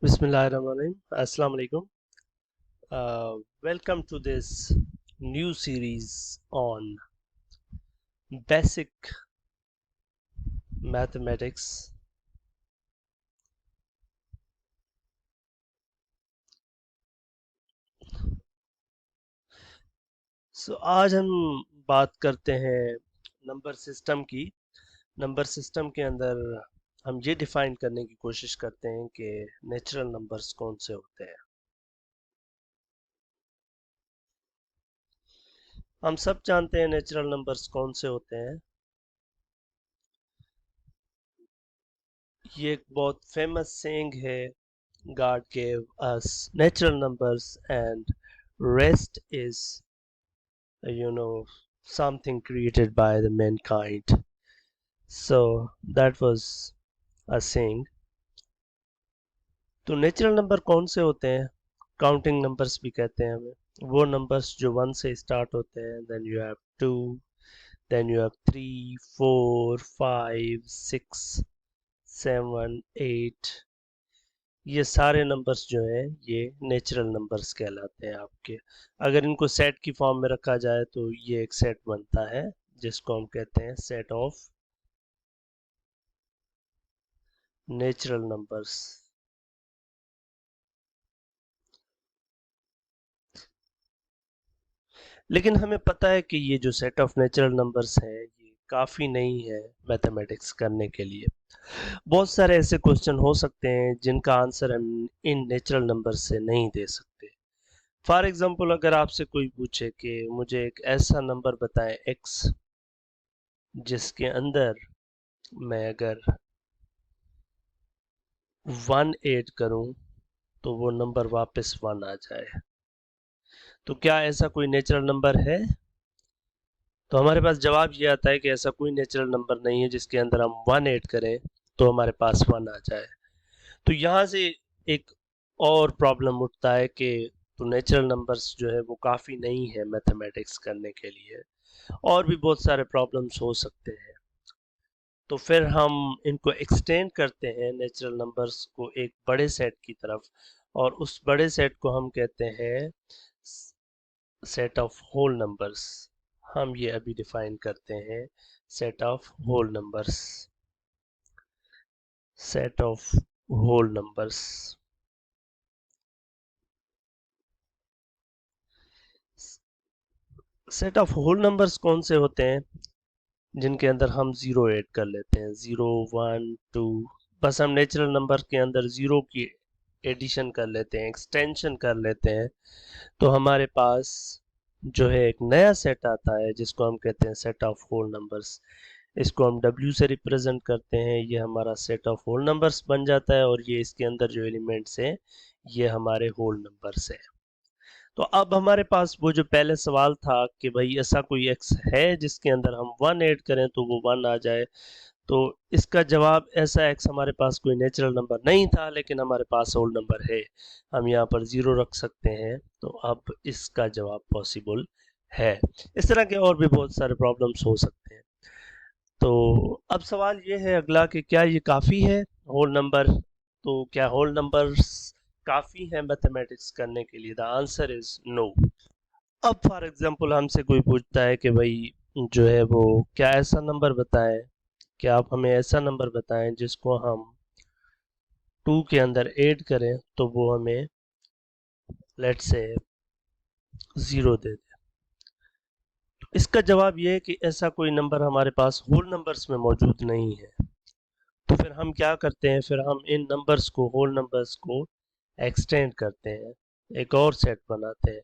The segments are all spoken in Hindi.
Bismillahirrahmanirrahim. Assalamu alaikum. Welcome to this new series on basic mathematics. आज हम बात करते हैं नंबर सिस्टम की। नंबर सिस्टम के अंदर हम ये डिफाइन करने की कोशिश करते हैं कि नेचुरल नंबर्स कौन से होते हैं। हम सब जानते हैं नेचुरल नंबर्स कौन से होते हैं। ये एक बहुत फेमस सेइंग है, God gave us natural numbers and rest is you know something created by the mankind. So that was a saying. तो नेचुरल नंबर कौन से होते हैं? काउंटिंग नंबर्स भी कहते हैं हमें। वो नंबर्स जो 1 से स्टार्ट होते हैं, then you have 2, then you have 3, 4, 5, 6, 7, 8। ये सारे नंबर्स जो हैं ये नेचुरल नंबर्स कहलाते हैं आपके। अगर इनको सेट की फॉर्म में रखा जाए तो ये एक सेट बनता है जिसको हम कहते हैं सेट ऑफ नेचुरल नंबर्स। लेकिन हमें पता है कि ये जो सेट ऑफ नेचुरल नंबर्स है ये काफ़ी नहीं है मैथमेटिक्स करने के लिए। बहुत सारे ऐसे क्वेश्चन हो सकते हैं जिनका आंसर हम इन नेचुरल नंबर्स से नहीं दे सकते। फॉर एग्जाम्पल, अगर आपसे कोई पूछे कि मुझे एक ऐसा नंबर बताएं x जिसके अंदर मैं अगर 1 ऐड करूं तो वो नंबर वापस 1 आ जाए, तो क्या ऐसा कोई नेचुरल नंबर है? तो हमारे पास जवाब ये आता है कि ऐसा कोई नेचुरल नंबर नहीं है जिसके अंदर हम 1 ऐड करें तो हमारे पास 1 आ जाए। तो यहाँ से एक और प्रॉब्लम उठता है कि तो नेचुरल नंबर्स जो है वो काफ़ी नहीं है मैथमेटिक्स करने के लिए, और भी बहुत सारे प्रॉब्लम्स हो सकते हैं। तो फिर हम इनको एक्सटेंड करते हैं नेचुरल नंबर्स को एक बड़े सेट की तरफ, और उस बड़े सेट को हम कहते हैं सेट ऑफ होल नंबर्स। हम ये अभी डिफाइन करते हैं set of whole numbers. Set of whole numbers. Set of whole numbers कौन से होते हैं? जिनके अंदर हम ज़ीरो ऐड कर लेते हैं, 0, 1, 2। बस हम नेचुरल नंबर के अंदर ज़ीरो की एडिशन कर लेते हैं, एक्सटेंशन कर लेते हैं, तो हमारे पास जो है एक नया सेट आता है जिसको हम कहते हैं सेट ऑफ होल नंबर्स। इसको हम W से रिप्रेजेंट करते हैं, ये हमारा सेट ऑफ होल नंबर्स बन जाता है, और ये इसके अंदर जो एलिमेंट्स हैं ये हमारे होल नंबर्स हैं। तो अब हमारे पास वो जो पहले सवाल था कि भाई ऐसा कोई x है जिसके अंदर हम 1 ऐड करें तो वो 1 आ जाए, तो इसका जवाब ऐसा x हमारे पास कोई नेचुरल नंबर नहीं था, लेकिन हमारे पास होल नंबर है, हम यहाँ पर 0 रख सकते हैं, तो अब इसका जवाब पॉसिबल है। इस तरह के और भी बहुत सारे प्रॉब्लम्स हो सकते हैं। तो अब सवाल ये है अगला कि क्या ये काफ़ी है होल नंबर? तो क्या होल नंबर्स काफ़ी है मैथमेटिक्स करने के लिए? The answer is no. अब फॉर एग्जांपल हमसे कोई पूछता है कि भाई जो है वो क्या ऐसा नंबर बताएं, क्या आप हमें ऐसा नंबर बताएं जिसको हम 2 के अंदर ऐड करें तो वो हमें लेट्स से 0 दे दे। तो इसका जवाब ये है कि ऐसा कोई नंबर हमारे पास होल नंबर्स में मौजूद नहीं है। तो फिर हम क्या करते हैं, फिर हम इन नंबर्स को, होल नंबर्स को एक्सटेंड करते हैं, एक और सेट बनाते हैं।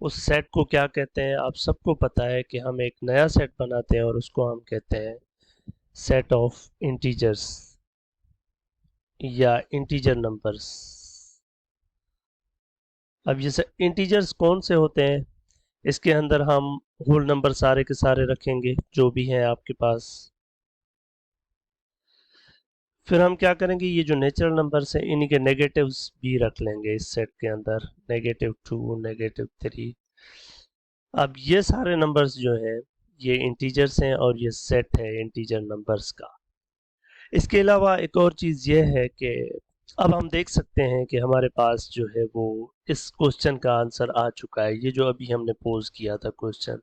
उस सेट को क्या कहते हैं? आप सबको पता है कि हम एक नया सेट बनाते हैं और उसको हम कहते हैं सेट ऑफ इंटीजर्स या इंटीजर नंबर्स। अब ये इंटीजर्स कौन से होते हैं? इसके अंदर हम होल नंबर सारे के सारे रखेंगे जो भी हैं आपके पास। फिर हम क्या करेंगे, ये जो नेचुरल नंबर्स हैं इन्हीं के नेगेटिव्स भी रख लेंगे इस सेट के अंदर, -2, -3। अब ये सारे नंबर्स जो हैं ये इंटीजर्स हैं और ये सेट है इंटीजर नंबर्स का। इसके अलावा एक और चीज़ ये है कि अब हम देख सकते हैं कि हमारे पास जो है वो इस क्वेश्चन का आंसर आ चुका है। ये जो अभी हमने पोज किया था क्वेश्चन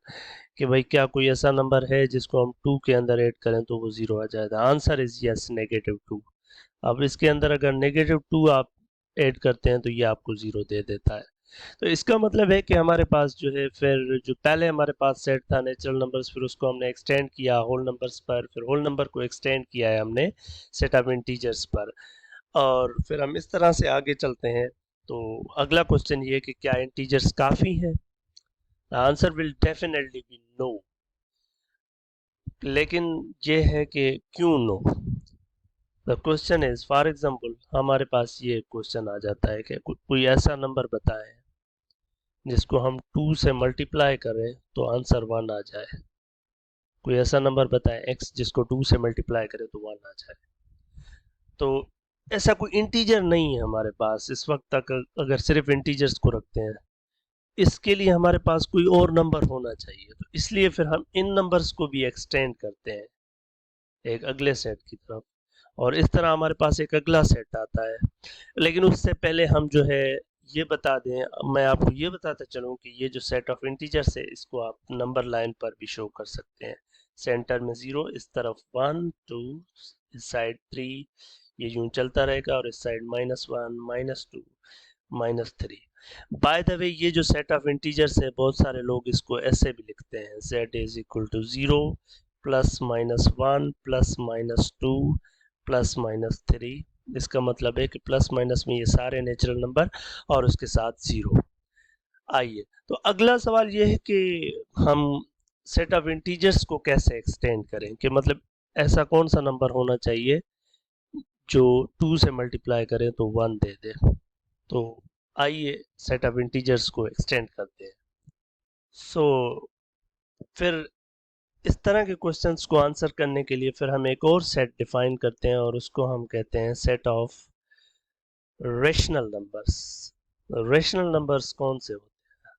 कि भाई क्या कोई ऐसा नंबर है जिसको हम 2 के अंदर ऐड करें तो वो 0 आ जाएगा। Answer is yes, -2। अब इसके अंदर अगर -2 आप ऐड करते हैं तो ये आपको 0 दे देता है। तो इसका मतलब है कि हमारे पास जो है फिर जो पहले हमारे पास सेट था नेचुरल नंबर्स, फिर उसको हमने एक्सटेंड किया होल नंबर्स पर, फिर होल नंबर को एक्सटेंड किया है हमने सेट ऑफ इंटीजर्स पर, और फिर हम इस तरह से आगे चलते हैं। तो अगला क्वेश्चन ये है कि क्या इंटीजर्स काफ़ी हैं? The answer will definitely be no. लेकिन ये है कि क्यों no? The question is, for example हमारे पास ये क्वेश्चन आ जाता है कि कोई ऐसा नंबर बताएं जिसको हम 2 से मल्टीप्लाई करें तो आंसर 1 आ जाए। कोई ऐसा नंबर बताएं x जिसको 2 से मल्टीप्लाई करें तो 1 आ जाए। तो ऐसा कोई इंटीजर नहीं है हमारे पास इस वक्त तक। अगर सिर्फ इंटीजर्स को रखते हैं, इसके लिए हमारे पास कोई और नंबर होना चाहिए, तो इसलिए फिर हम इन नंबर्स को भी एक्सटेंड करते हैं एक अगले सेट की तरफ, और इस तरह हमारे पास एक अगला सेट आता है। लेकिन उससे पहले हम जो है ये बता दें, मैं आपको ये बताता चलूं कि ये जो सेट ऑफ इंटीजर्स है इसको आप नंबर लाइन पर भी शो कर सकते हैं। सेंटर में 0, इस तरफ 1 2, इस साइड 3, ये यूं चलता रहेगा, और इस साइड -1 -2 -3। बाय द वे ये जो सेट ऑफ इंटीजर्स है बहुत सारे लोग इसको ऐसे भी लिखते हैं, z इज इक्वल टू 0 +-1 +-2 +-3। इसका मतलब है कि प्लस माइनस में ये सारे नेचुरल नंबर और उसके साथ 0। आइए, तो अगला सवाल ये है कि हम सेट ऑफ इंटीजर्स को कैसे एक्सटेंड करें, कि मतलब ऐसा कौन सा नंबर होना चाहिए जो 2 से मल्टीप्लाई करें तो 1 दे दे। तो आइए सेट ऑफ इंटीजर्स को एक्सटेंड करते हैं। सो फिर इस तरह के क्वेश्चंस को आंसर करने के लिए फिर हम एक और सेट डिफाइन करते हैं, और उसको हम कहते हैं set of rational numbers. Rational numbers कौन से होते हैं?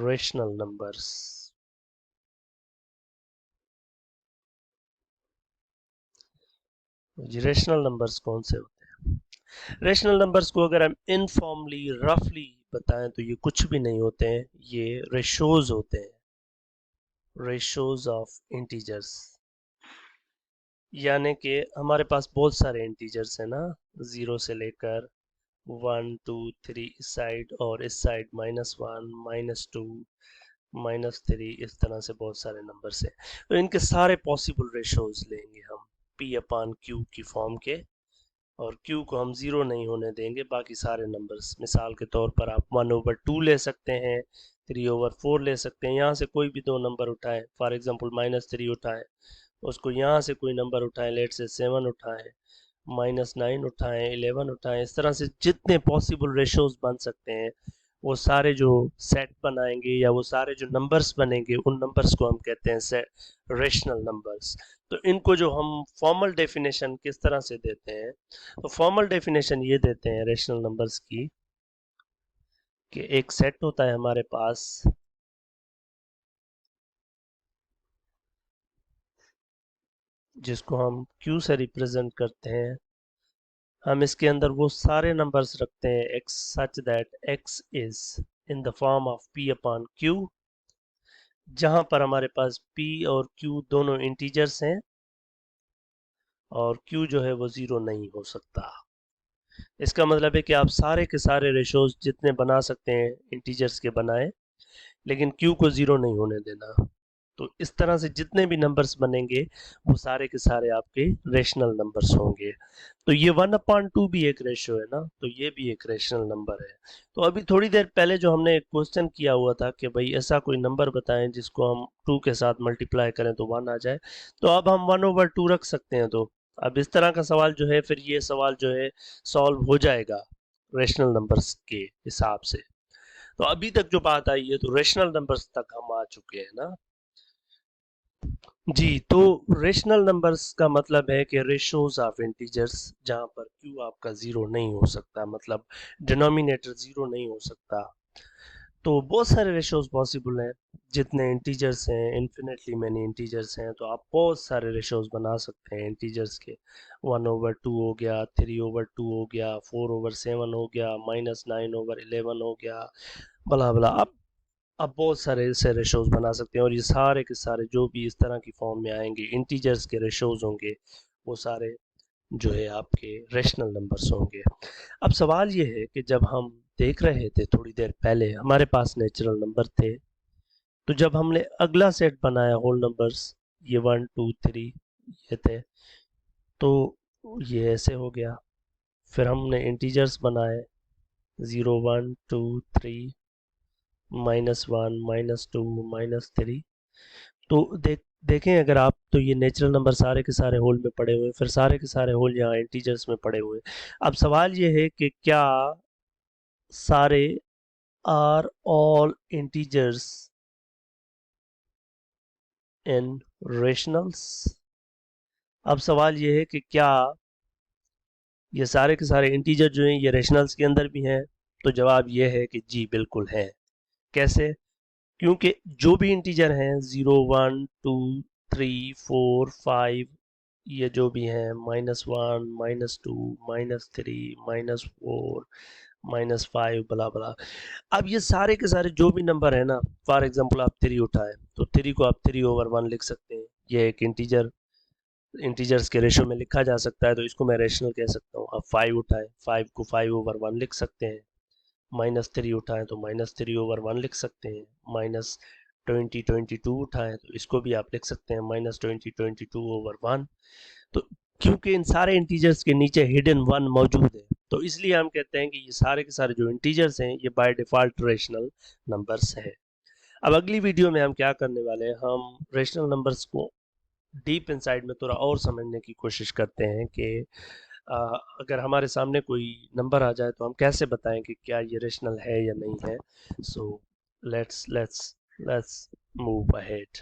रेशनल नंबर्स, रेशनल नंबर्स कौन से होते हैं? रेशनल नंबर्स को अगर हम इनफॉर्मली रफली बताएं तो ये कुछ भी नहीं होते हैं, ये रेशोज होते हैं, रेशोज ऑफ इंटीजर्स। यानी कि हमारे पास बहुत सारे इंटीजर्स हैं ना, 0 से लेकर 1 2 3 इस साइड, और इस साइड -1 -2 -3, इस तरह से बहुत सारे नंबर्स हैं। तो इनके सारे पॉसिबल रेशोज लेंगे हम p/q की फॉर्म के, और q को हम 0 नहीं होने देंगे बाकी सारे नंबर्स। मिसाल के तौर पर आप 1/2 ले सकते हैं, 3/4 ले सकते हैं, यहाँ से कोई भी दो नंबर उठाएं, फॉर एग्जांपल -3 उठाएं, उसको यहाँ से कोई नंबर उठाएं, लेट से 7 उठाएं, -9 उठाएं, 11 उठाएं, इस तरह से जितने पॉसिबल रेशोज बन सकते हैं वो सारे जो सेट बनाएंगे या वो सारे जो नंबर्स बनेंगे उन नंबर्स को हम कहते हैं सेट रेशनल नंबर्स। तो इनको जो हम फॉर्मल डेफिनेशन किस तरह से देते हैं, तो फॉर्मल डेफिनेशन ये देते हैं रेशनल नंबर्स की कि एक सेट होता है हमारे पास जिसको हम q से रिप्रेजेंट करते हैं। हम इसके अंदर वो सारे नंबर्स रखते हैं x such that x is in the form of p/q, जहां पर हमारे पास p और q दोनों इंटीजर्स हैं, और q जो है वो 0 नहीं हो सकता। इसका मतलब है कि आप सारे के सारे रेशोज जितने बना सकते हैं इंटीजर्स के बनाएं, लेकिन q को 0 नहीं होने देना। तो इस तरह से जितने भी नंबर्स बनेंगे वो सारे के सारे आपके रेशनल नंबर्स होंगे। तो ये 1/2 भी एक रेशो है ना, तो ये भी एक रेशनल नंबर है। तो अभी थोड़ी देर पहले जो हमने एक क्वेश्चन किया हुआ था कि भाई ऐसा कोई नंबर बताएं जिसको हम 2 के साथ मल्टीप्लाई करें तो 1 आ जाए, तो अब हम 1/2 रख सकते हैं। तो अब इस तरह का सवाल जो है, फिर ये सवाल जो है सॉल्व हो जाएगा रेशनल नंबर्स के हिसाब से। तो अभी तक जो बात आई है तो रेशनल नंबर्स तक हम आ चुके हैं ना जी। तो रेशनल नंबर्स का मतलब है कि रेशोज ऑफ इंटीजर्स जहां पर q आपका 0 नहीं हो सकता, मतलब डिनोमिनेटर 0 नहीं हो सकता। तो बहुत सारे रेशोज पॉसिबल हैं। जितने इंटीजर्स हैं, इन्फिनेटली मैनी इंटीजर्स हैं, तो आप बहुत सारे रेशोज बना सकते हैं इंटीजर्स के। 1/2 हो गया, 3/2 हो गया, 4/7 हो गया, -9/11 हो गया, भला भला। आप बहुत सारे ऐसे रेशोज बना सकते हैं, और ये सारे के सारे जो भी इस तरह की फॉर्म में आएंगे इंटीजर्स के रेशोज होंगे, वो सारे जो है आपके रेशनल नंबर्स होंगे। अब सवाल ये है कि जब हम देख रहे थे थोड़ी देर पहले हमारे पास नेचुरल नंबर थे, तो जब हमने अगला सेट बनाया होल नंबर्स, ये 1 2 3 ये थे, तो ये ऐसे हो गया। फिर हमने इंटीजर्स बनाए, 0 1 2 3, -1 -2 -3। तो देखें अगर आप, तो ये नेचुरल नंबर सारे के सारे होल में पड़े हुए हैं, फिर सारे के सारे होल यहाँ इंटीजर्स में पड़े हुए हैं। अब सवाल ये है कि क्या सारे are all integers in rationals? अब सवाल ये है कि क्या ये सारे के सारे इंटीजर जो हैं ये रेशनल्स के अंदर भी हैं? तो जवाब ये है कि जी बिल्कुल है। कैसे? क्योंकि जो भी इंटीजर हैं 0 1 2 3 4 5, ये जो भी हैं -1 -2 -3 -4 -5 बला बला, अब ये सारे के सारे जो भी नंबर है ना, फॉर एग्जांपल आप 3 उठाएं, तो 3 को आप 3/1 लिख सकते हैं। ये एक इंटीजर्स के रेशो में लिखा जा सकता है, तो इसको मैं रेशनल कह सकता हूँ। अब 5 उठाएं, 5 को 5/1 लिख सकते हैं। -3 उठाएं तो -3/1 लिख सकते हैं। -20 22 उठाएं तो इसको भी आप लिख सकते हैं -20 22/1। तो क्योंकि इन सारे इंटीजर्स के नीचे हिडन वन मौजूद है, तो इसलिए हम कहते हैं कि ये सारे के सारे जो इंटीजर्स हैं ये बाय डिफॉल्ट रेशनल नंबर्स है। अब अगली वीडियो में हम क्या करने वाले हैं, हम रेशनल नंबर्स को डीप इनसाइड में थोड़ा और समझने की कोशिश करते हैं कि अगर हमारे सामने कोई नंबर आ जाए तो हम कैसे बताएं कि क्या ये रेशनल है या नहीं है। So let's let's let's move ahead.